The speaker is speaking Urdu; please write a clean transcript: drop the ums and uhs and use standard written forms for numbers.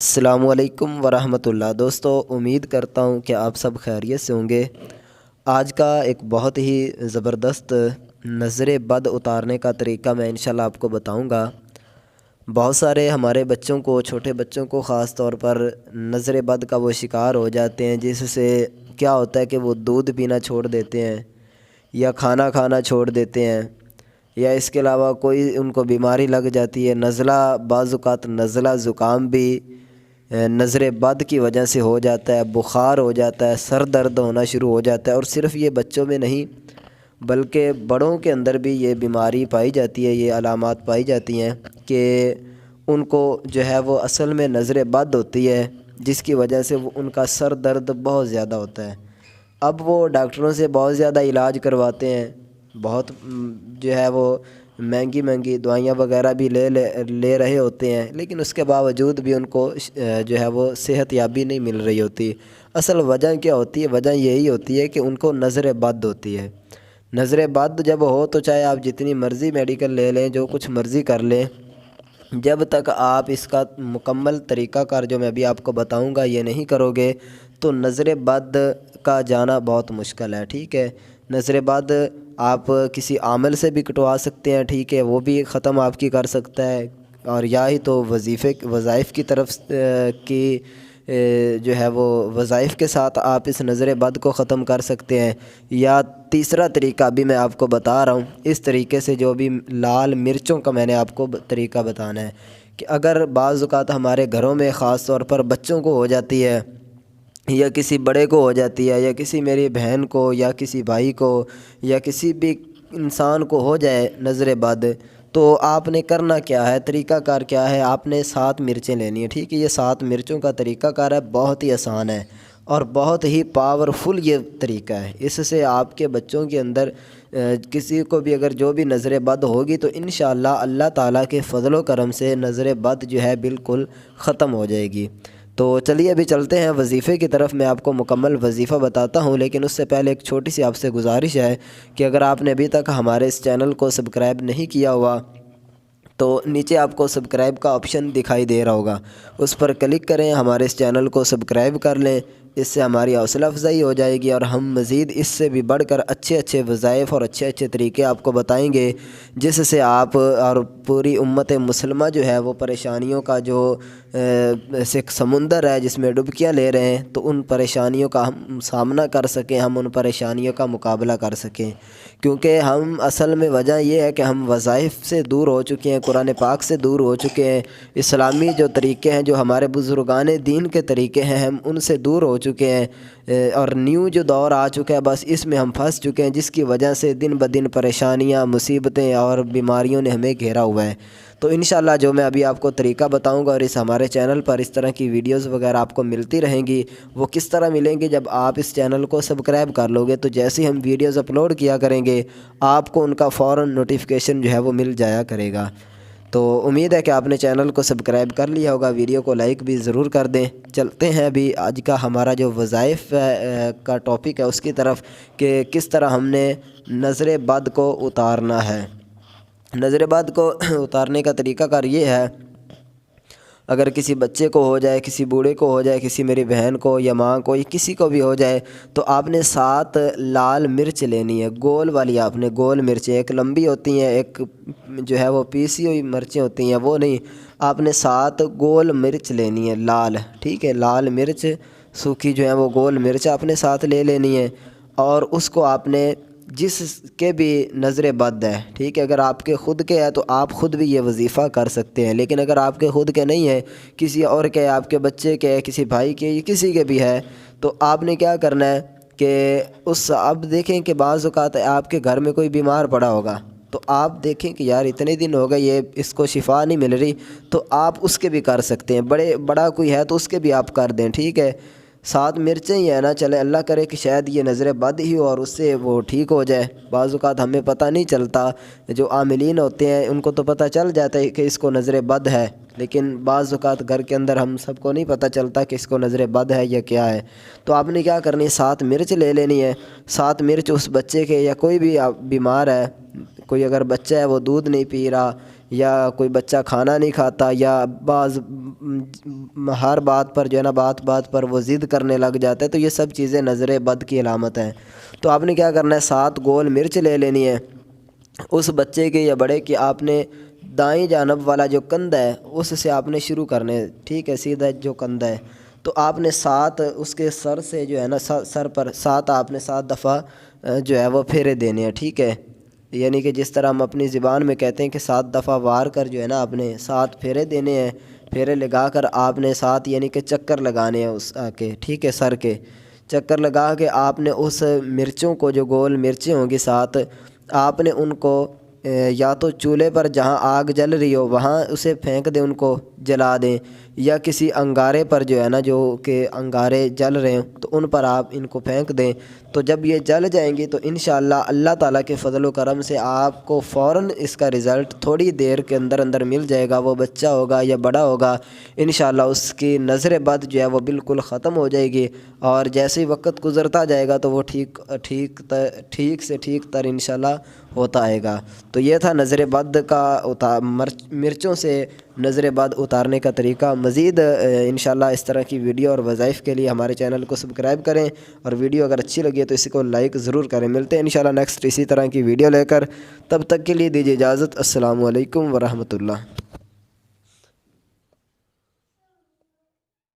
السلام علیکم ورحمۃ اللہ دوستو، امید کرتا ہوں کہ آپ سب خیریت سے ہوں گے۔ آج کا ایک بہت ہی زبردست نظر بد اتارنے کا طریقہ میں انشاءاللہ آپ کو بتاؤں گا۔ بہت سارے ہمارے بچوں کو، چھوٹے بچوں کو خاص طور پر نظر بد کا وہ شکار ہو جاتے ہیں، جس سے کیا ہوتا ہے کہ وہ دودھ پینا چھوڑ دیتے ہیں یا کھانا کھانا چھوڑ دیتے ہیں، یا اس کے علاوہ کوئی ان کو بیماری لگ جاتی ہے۔ نزلہ، بعض اوقات نزلہ زکام بھی نظر بد کی وجہ سے ہو جاتا ہے، بخار ہو جاتا ہے، سر درد ہونا شروع ہو جاتا ہے۔ اور صرف یہ بچوں میں نہیں بلکہ بڑوں کے اندر بھی یہ بیماری پائی جاتی ہے، یہ علامات پائی جاتی ہیں کہ ان کو جو ہے وہ اصل میں نظر بد ہوتی ہے، جس کی وجہ سے وہ ان کا سر درد بہت زیادہ ہوتا ہے۔ اب وہ ڈاکٹروں سے بہت زیادہ علاج کرواتے ہیں، بہت جو ہے وہ مہنگی مہنگی دوائیاں وغیرہ بھی لے رہے ہوتے ہیں، لیکن اس کے باوجود بھی ان کو جو ہے وہ صحت یابی نہیں مل رہی ہوتی۔ اصل وجہ کیا ہوتی ہے؟ وجہ یہی ہوتی ہے کہ ان کو نظر بد ہوتی ہے۔ نظر بد جب ہو تو چاہے آپ جتنی مرضی میڈیکل لے لیں، جو کچھ مرضی کر لیں، جب تک آپ اس کا مکمل طریقہ کار جو میں ابھی آپ کو بتاؤں گا یہ نہیں کرو گے تو نظر بد کا جانا بہت مشکل ہے، ٹھیک ہے۔ نظر بد آپ کسی عامل سے بھی کٹوا سکتے ہیں، ٹھیک ہے، وہ بھی ختم آپ کی کر سکتا ہے، اور یا ہی تو وظائف کی طرف کی جو ہے وہ وظائف کے ساتھ آپ اس نظر بد کو ختم کر سکتے ہیں، یا تیسرا طریقہ بھی میں آپ کو بتا رہا ہوں۔ اس طریقے سے جو بھی لال مرچوں کا میں نے آپ کو طریقہ بتانا ہے کہ اگر بعض اوقات ہمارے گھروں میں خاص طور پر بچوں کو ہو جاتی ہے، یا کسی بڑے کو ہو جاتی ہے، یا کسی میری بہن کو یا کسی بھائی کو یا کسی بھی انسان کو ہو جائے نظر بد، تو آپ نے کرنا کیا ہے؟ طریقہ کار کیا ہے؟ آپ نے 7 مرچیں لینی ہیں، ٹھیک ہے۔ یہ 7 مرچوں کا طریقہ کار ہے، بہت ہی آسان ہے اور بہت ہی پاورفل یہ طریقہ ہے۔ اس سے آپ کے بچوں کے اندر کسی کو بھی اگر جو بھی نظر بد ہوگی تو انشاءاللہ اللہ تعالیٰ کے فضل و کرم سے نظر بد جو ہے بالکل ختم ہو جائے گی۔ تو چلیے ابھی چلتے ہیں وظیفے کی طرف۔ میں آپ کو مکمل وظیفہ بتاتا ہوں، لیکن اس سے پہلے ایک چھوٹی سی آپ سے گزارش ہے کہ اگر آپ نے ابھی تک ہمارے اس چینل کو سبسکرائب نہیں کیا ہوا تو نیچے آپ کو سبسکرائب کا آپشن دکھائی دے رہا ہوگا، اس پر کلک کریں، ہمارے اس چینل کو سبسکرائب کر لیں۔ اس سے ہماری حوصلہ افزائی ہو جائے گی اور ہم مزید اس سے بھی بڑھ کر اچھے اچھے وظائف اور اچھے اچھے طریقے آپ کو بتائیں گے، جس سے آپ اور پوری امت مسلمہ جو ہے وہ پریشانیوں کا جو ایک سمندر ہے جس میں ڈبکیاں لے رہے ہیں، تو ان پریشانیوں کا ہم سامنا کر سکیں، ہم ان پریشانیوں کا مقابلہ کر سکیں۔ کیونکہ ہم اصل میں وجہ یہ ہے کہ ہم وظائف سے دور ہو چکے ہیں، قرآن پاک سے دور ہو چکے ہیں، اسلامی جو طریقے ہیں، جو ہمارے بزرگان دین کے طریقے ہیں، ہم ان سے دور ہو چکے ہیں، اور نیو جو دور آ چکا ہے بس اس میں ہم پھنس چکے ہیں، جس کی وجہ سے دن بدن پریشانیاں، مصیبتیں اور بیماریوں نے ہمیں گھیرا ہوا ہے۔ تو انشاءاللہ جو میں ابھی آپ کو طریقہ بتاؤں گا، اور اس ہمارے چینل پر اس طرح کی ویڈیوز وغیرہ آپ کو ملتی رہیں گی، وہ کس طرح ملیں گی؟ جب آپ اس چینل کو سبسکرائب کر لو گے تو جیسے ہی ہم ویڈیوز اپلوڈ کیا کریں گے آپ کو ان کا فوراً نوٹیفیکیشن جو ہے وہ مل جایا کرے گا۔ تو امید ہے کہ آپ نے چینل کو سبسکرائب کر لیا ہوگا، ویڈیو کو لائک بھی ضرور کر دیں۔ چلتے ہیں ابھی آج کا ہمارا جو وظائف کا ٹاپک ہے اس کی طرف، کہ کس طرح ہم نے نظر بد کو اتارنا ہے۔ نظر بد کو اتارنے کا طریقہ کار یہ ہے، اگر کسی بچے کو ہو جائے، کسی بوڑھے کو ہو جائے، کسی میری بہن کو یا ماں کو، یا کسی کو بھی ہو جائے، تو آپ نے 7 لال مرچ لینی ہے، گول والی۔ آپ نے گول مرچیں، ایک لمبی ہوتی ہیں، ایک جو ہے وہ پیسی ہوئی مرچیں ہوتی ہیں، وہ نہیں، آپ نے 7 گول مرچ لینی ہے، لال، ٹھیک ہے۔ لال مرچ سوکھی جو ہے وہ گول مرچ آپ نے 7 لے لینی ہے، اور اس کو آپ نے جس کے بھی نظر بد ہے، ٹھیک ہے، اگر آپ کے خود کے ہے تو آپ خود بھی یہ وظیفہ کر سکتے ہیں، لیکن اگر آپ کے خود کے نہیں ہے، کسی اور کے، آپ کے بچے کے، کسی بھائی کے، یا کسی کے بھی ہے، تو آپ نے کیا کرنا ہے کہ اب دیکھیں کہ بعض اوقات آپ کے گھر میں کوئی بیمار پڑا ہوگا، تو آپ دیکھیں کہ یار اتنے دن ہو گئے یہ اس کو شفا نہیں مل رہی، تو آپ اس کے بھی کر سکتے ہیں۔ بڑا کوئی ہے تو اس کے بھی آپ کر دیں، ٹھیک ہے۔ 7 مرچیں ہی ہے نا، چلے اللہ کرے کہ شاید یہ نظر بد ہی ہو اور اس سے وہ ٹھیک ہو جائے۔ بعض اوقات ہمیں پتہ نہیں چلتا، جو عاملین ہوتے ہیں ان کو تو پتہ چل جاتا ہے کہ اس کو نظر بد ہے، لیکن بعض اوقات گھر کے اندر ہم سب کو نہیں پتہ چلتا کہ اس کو نظر بد ہے یا کیا ہے۔ تو آپ نے کیا کرنی ہے، 7 مرچ لے لینی ہے۔ 7 مرچ اس بچے کے یا کوئی بھی بیمار ہے، کوئی اگر بچہ ہے وہ دودھ نہیں پی رہا، یا کوئی بچہ کھانا نہیں کھاتا، یا ہر بات پر جو ہے نا بات بات پر وہ ضد کرنے لگ جاتا ہے، تو یہ سب چیزیں نظر بد کی علامت ہیں۔ تو آپ نے کیا کرنا ہے، 7 گول مرچ لے لینی ہے اس بچے کے یا بڑے کی۔ آپ نے دائیں جانب والا جو کندھا ہے اس سے آپ نے شروع کرنے، ٹھیک ہے، سیدھا جو کندھا ہے، تو آپ نے 7 اس کے سر سے جو ہے نا سر پر 7 آپ نے 7 دفعہ جو ہے وہ پھیرے دینے ہیں، ٹھیک ہے، یعنی کہ جس طرح ہم اپنی زبان میں کہتے ہیں کہ 7 دفعہ وار کر جو ہے نا آپ نے 7 پھیرے دینے ہیں، پھیرے لگا کر آپ نے 7 یعنی کہ چکر لگانے ہیں اس کے، ٹھیک ہے، سر کے چکر لگا کے آپ نے اس مرچوں کو، جو گول مرچیں ہوں گی 7، آپ نے ان کو یا تو چولہے پر جہاں آگ جل رہی ہو وہاں اسے پھینک دیں، ان کو جلا دیں، یا کسی انگارے پر جو ہے نا، جو کہ انگارے جل رہے ہیں تو ان پر آپ ان کو پھینک دیں۔ تو جب یہ جل جائیں گی تو انشاءاللہ اللہ تعالیٰ کے فضل و کرم سے آپ کو فوراً اس کا رزلٹ تھوڑی دیر کے اندر اندر مل جائے گا۔ وہ بچہ ہوگا یا بڑا ہوگا، انشاءاللہ اس کی نظر بد جو ہے وہ بالکل ختم ہو جائے گی، اور جیسے ہی وقت گزرتا جائے گا تو وہ ٹھیک سے ٹھیک تر انشاءاللہ ہوتا آئے گا۔ تو یہ تھا نظر بد کا مرچوں سے نظر بد اتارنے کا طریقہ۔ مزید انشاءاللہ اس طرح کی ویڈیو اور وظائف کے لیے ہمارے چینل کو سبسکرائب کریں، اور ویڈیو اگر اچھی لگی تو اسی کو لائک ضرور کریں۔ ملتے ہیں انشاءاللہ نیکسٹ اسی طرح کی ویڈیو لے کر، تب تک کے لیے دیجیے اجازت۔ السلام علیکم ورحمۃ اللہ۔